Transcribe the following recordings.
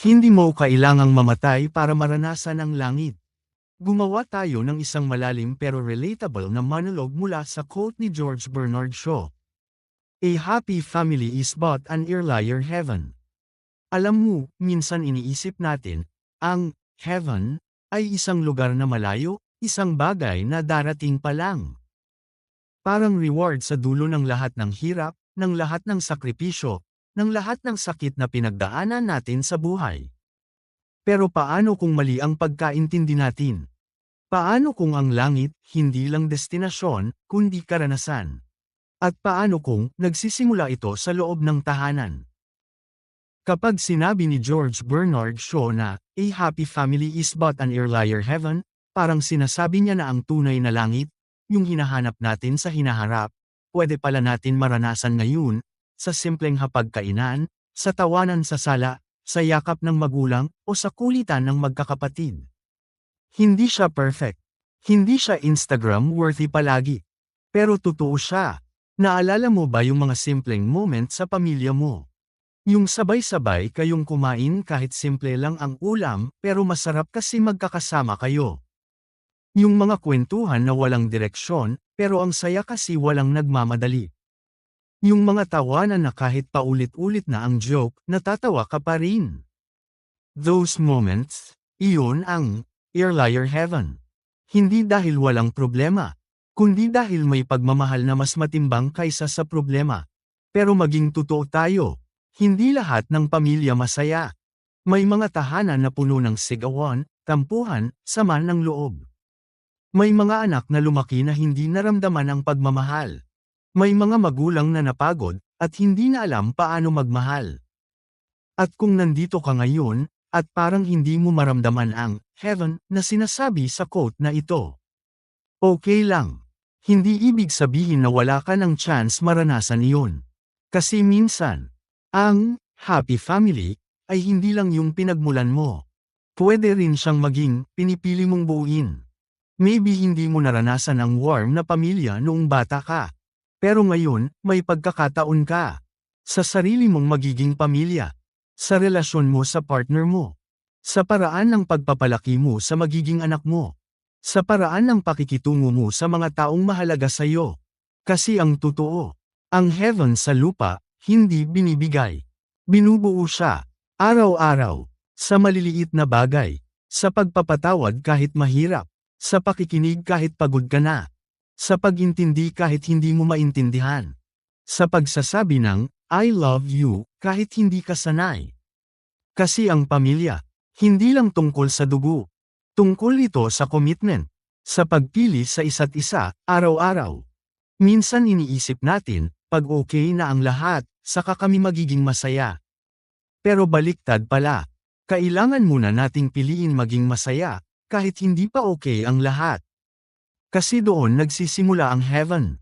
Hindi mo kailangang mamatay para maranasan ang langit. Gumawa tayo ng isang malalim pero relatable na monologue mula sa quote ni George Bernard Shaw. A happy family is but an earlier heaven. Alam mo, minsan iniisip natin, ang heaven ay isang lugar na malayo, isang bagay na darating pa lang. Parang reward sa dulo ng lahat ng hirap, ng lahat ng sakripisyo, ng lahat ng sakit na pinagdaanan natin sa buhay. Pero paano kung mali ang pagkaintindi natin? Paano kung ang langit, hindi lang destinasyon, kundi karanasan? At paano kung nagsisimula ito sa loob ng tahanan? Kapag sinabi ni George Bernard Shaw na, a happy family is but an earlier heaven, parang sinasabi niya na ang tunay na langit, yung hinahanap natin sa hinaharap, pwede pala natin maranasan ngayon, sa simpleng hapagkainan, sa tawanan sa sala, sa yakap ng magulang, o sa kulitan ng magkakapatid. Hindi siya perfect. Hindi siya Instagram-worthy palagi. Pero totoo siya. Naalala mo ba yung mga simpleng moment sa pamilya mo? Yung sabay-sabay kayong kumain kahit simple lang ang ulam, pero masarap kasi magkakasama kayo. Yung mga kwentuhan na walang direksyon, pero ang saya kasi walang nagmamadali. Yung mga tawanan na kahit paulit-ulit na ang joke, natatawa ka pa rin. Those moments, iyon ang earlier heaven. Hindi dahil walang problema, kundi dahil may pagmamahal na mas matimbang kaysa sa problema. Pero maging totoo tayo, hindi lahat ng pamilya masaya. May mga tahanan na puno ng sigawan, tampuhan, sama ng loob. May mga anak na lumaki na hindi naramdaman ang pagmamahal. May mga magulang na napagod, at hindi na alam paano magmahal. At kung nandito ka ngayon, at parang hindi mo maramdaman ang heaven na sinasabi sa quote na ito. Okay lang. Hindi ibig sabihin na wala ka ng chance maranasan iyon. Kasi minsan, ang happy family ay hindi lang yung pinagmulan mo. Pwede rin siyang maging pinipili mong buuin. Maybe hindi mo naranasan ang warm na pamilya noong bata ka. Pero ngayon, may pagkakataon ka. Sa sarili mong magiging pamilya. Sa relasyon mo sa partner mo. Sa paraan ng pagpapalaki mo sa magiging anak mo. Sa paraan ng pakikitungo mo sa mga taong mahalaga sa iyo. Kasi ang totoo, ang heaven sa lupa, hindi binibigay. Binubuo siya, araw-araw, sa maliliit na bagay, sa pagpapatawad kahit mahirap, sa pakikinig kahit pagod ka na, sa pag-intindi kahit hindi mo maintindihan, sa pagsasabi ng, I love you, kahit hindi ka sanay. Kasi ang pamilya, hindi lang tungkol sa dugo. Tungkol ito sa commitment, sa pagpili sa isa't isa, araw-araw. Minsan iniisip natin, pag okay na ang lahat, saka kami magiging masaya. Pero baliktad pala, kailangan muna nating piliin maging masaya, kahit hindi pa okay ang lahat. Kasi doon nagsisimula ang heaven.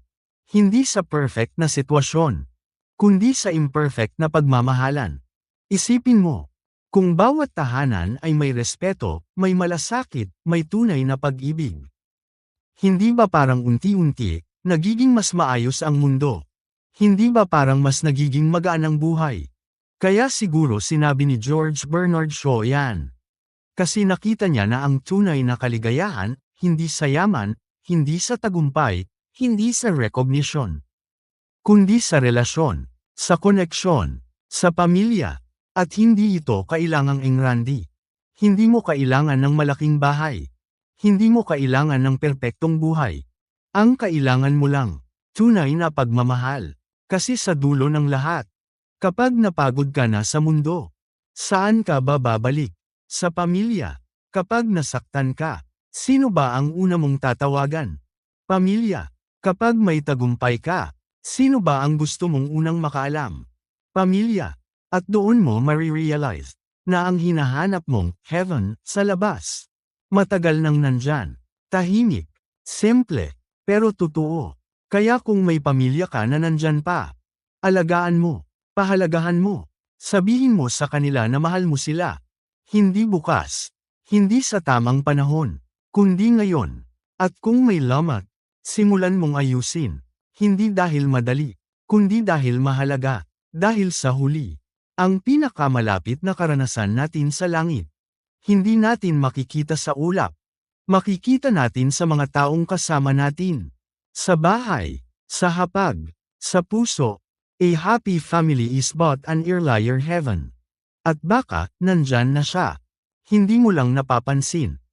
Hindi sa perfect na sitwasyon, kundi sa imperfect na pagmamahalan. Isipin mo, kung bawat tahanan ay may respeto, may malasakit, may tunay na pag-ibig. Hindi ba parang unti-unti, nagiging mas maayos ang mundo? Hindi ba parang mas nagiging magaan ang buhay? Kaya siguro sinabi ni George Bernard Shaw yan. Kasi nakita niya na ang tunay na kaligayahan, hindi sa yaman, hindi sa tagumpay, hindi sa recognition. Kundi sa relasyon, sa koneksyon, sa pamilya. At hindi ito kailangang engrandi. Hindi mo kailangan ng malaking bahay. Hindi mo kailangan ng perpektong buhay. Ang kailangan mo lang, tunay na pagmamahal. Kasi sa dulo ng lahat, kapag napagod ka na sa mundo, saan ka ba babalik? Sa pamilya. Kapag nasaktan ka, sino ba ang una mong tatawagan? Pamilya. Kapag may tagumpay ka, sino ba ang gusto mong unang makaalam? Pamilya. At doon mo marirealize na ang hinahanap mong heaven sa labas. Matagal nang nandyan. Tahimik. Simple. Pero totoo. Kaya kung may pamilya ka na nandyan pa, alagaan mo. Pahalagahan mo. Sabihin mo sa kanila na mahal mo sila. Hindi bukas. Hindi sa tamang panahon. Kundi ngayon. At kung may lamat, simulan mong ayusin. Hindi dahil madali. Kundi dahil mahalaga. Dahil sa huli, Ang pinakamalapit na karanasan natin sa langit. Hindi natin makikita sa ulap. Makikita natin sa mga taong kasama natin. Sa bahay, sa hapag, sa puso. A happy family is but an earlier heaven. At baka, nandyan na siya. Hindi mo lang napapansin.